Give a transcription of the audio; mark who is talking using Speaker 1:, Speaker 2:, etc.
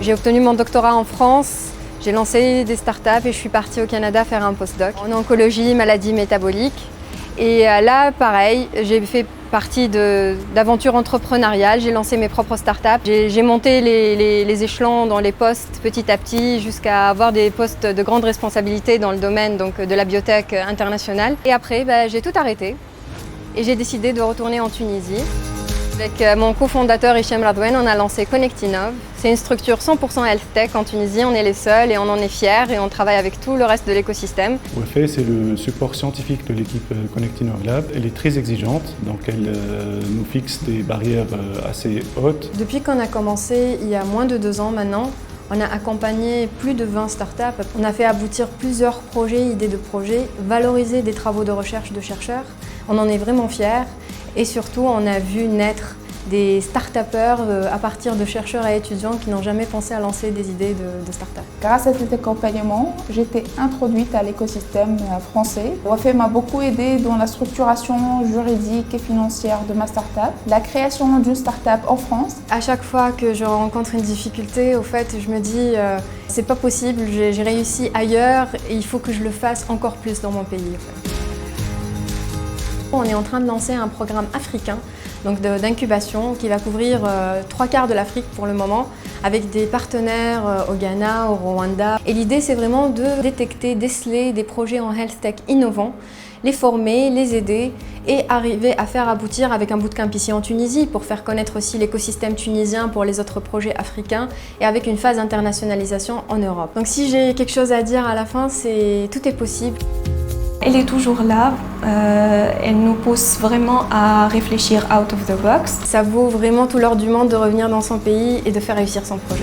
Speaker 1: J'ai obtenu mon doctorat en France, j'ai lancé des startups et je suis partie au Canada faire un postdoc en oncologie, maladies métaboliques. Et là, pareil, j'ai fait partie d'aventures entrepreneuriales, j'ai lancé mes propres startups. J'ai monté les échelons dans les postes petit à petit jusqu'à avoir des postes de grande responsabilité dans le domaine donc, de la biotech internationale. Et après, j'ai tout arrêté et j'ai décidé de retourner en Tunisie. Avec mon cofondateur Hichem Radouane, on a lancé Connectinov. C'est une structure 100% health tech en Tunisie, on est les seuls et on en est fiers et on travaille avec tout le reste de l'écosystème.
Speaker 2: WAFE, c'est le support scientifique de l'équipe Connectinov Lab. Elle est très exigeante, donc elle nous fixe des barrières assez hautes.
Speaker 1: Depuis qu'on a commencé, il y a moins de 2 ans maintenant, on a accompagné plus de 20 startups. On a fait aboutir plusieurs projets, idées de projets, valoriser des travaux de recherche de chercheurs. On en est vraiment fiers. Et surtout, on a vu naître des start-upers à partir de chercheurs et étudiants qui n'ont jamais pensé à lancer des idées de start-up.
Speaker 3: Grâce à cet accompagnement, j'ai été introduite à l'écosystème français. WAFE m'a beaucoup aidée dans la structuration juridique et financière de ma start-up, la création d'une start-up en France.
Speaker 1: À chaque fois que je rencontre une difficulté, au fait, je me dis c'est pas possible, j'ai réussi ailleurs et il faut que je le fasse encore plus dans mon pays. En fait. On est en train de lancer un programme africain d'incubation qui va couvrir 3/4 de l'Afrique pour le moment avec des partenaires au Ghana, au Rwanda. Et l'idée c'est vraiment de détecter, déceler des projets en health tech innovants, les former, les aider et arriver à faire aboutir avec un bootcamp ici en Tunisie pour faire connaître aussi l'écosystème tunisien pour les autres projets africains et avec une phase d'internationalisation en Europe. Donc si j'ai quelque chose à dire à la fin, c'est tout est possible.
Speaker 4: Elle est toujours là, elle nous pousse vraiment à réfléchir out of the box.
Speaker 1: Ça vaut vraiment tout l'or du monde de revenir dans son pays et de faire réussir son projet.